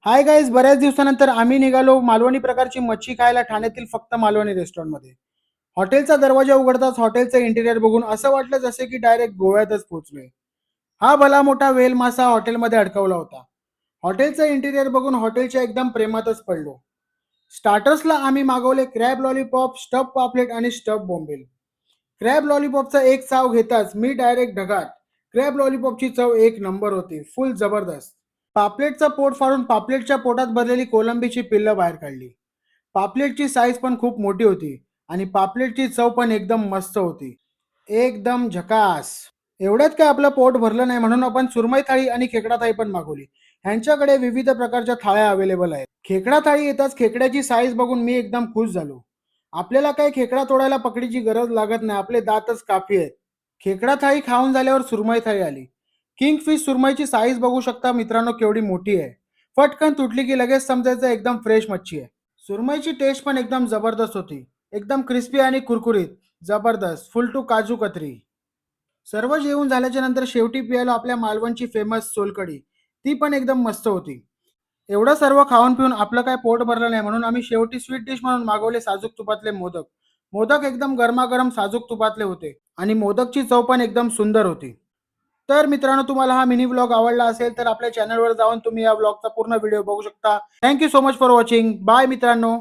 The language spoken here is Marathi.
हाय गाईज, बऱ्याच दिवसानंतर आम्ही निघालो मालवणी प्रकारची मच्छी खायला ठाण्यातील फक्त मालवणी रेस्टॉरंटमध्ये. हॉटेलचा दरवाजा उघडताच हॉटेलचं इंटिरियर बघून असं वाटलं जसे की डायरेक्ट गोव्यातच पोहोचलोय. हा भला मोठा वेल मासा हॉटेलमध्ये अडकवला होता. हॉटेलचं इंटिरियर बघून हॉटेलच्या एकदम प्रेमातच पडलो. स्टार्टर्सला आम्ही मागवले क्रॅब लॉलीपॉप, स्टफ पापलेट आणि स्टफ बोंबील. क्रॅब लॉलीपॉपचा एक चाव घेताच मी डायरेक्ट ढगात. क्रॅब लॉलीपॉपची चव एक नंबर होती, फुल जबरदस्त. पापलेटचा पोट फाडून पापलेटच्या पोटात भरलेली कोलंबीची पिल्लं बाहेर काढली. पापलेटची साईज पण खूप मोठी होती आणि पापलेटची चव पण एकदम मस्त होती. एकदम झकास. एवढ्यात काय आपलं पोट भरलं नाही म्हणून आपण सुरमई थाळी आणि खेकडा थाळी पण मागवली. ह्यांच्याकडे विविध प्रकारच्या थाळ्या अवेलेबल आहेत. खेकडा थाळी येताच खेकड्याची साईज बघून मी एकदम खुश झालो. आपल्याला काही खेकडा तोडायला पकडीची गरज लागत नाही, आपले दातच काफी आहेत. खेकडा थाळी खाऊन झाल्यावर सुरमई थाळी आली. किंगफिश सुरमईची साईज बघू शकता मित्रांनो केवढी मोठी आहे. पटकन तुटली की लगेच समजायचं एकदम फ्रेश मच्छी आहे. सुरमईची टेस्ट पण एकदम जबरदस्त होती. एकदम क्रिस्पी आणि कुरकुरीत. जबरदस्त. फुल टू काजू कतरी. सर्व जेवून झाल्याच्या नंतर शेवटी प्यायला आपल्या मालवणची फेमस सोलकढी. ती पण एकदम मस्त होती. एवढं सर्व खाऊन पिऊन आपलं काय पोट भरलं नाही म्हणून आम्ही शेवटी स्वीट डिश म्हणून मागवले साजूक तुपातले मोदक. मोदक एकदम गरमागरम साजूक तुपातले होते आणि मोदकची चव पण एकदम सुंदर होती. तर मित्रांनो, तुम्हाला हा मिनी व्लॉग आवडला असेल तर आपल्या चॅनलवर जाऊन तुम्ही या व्लॉगचा पूर्ण व्हिडिओ बघू शकता. Thank you so much for watching. Bye मित्रांनो.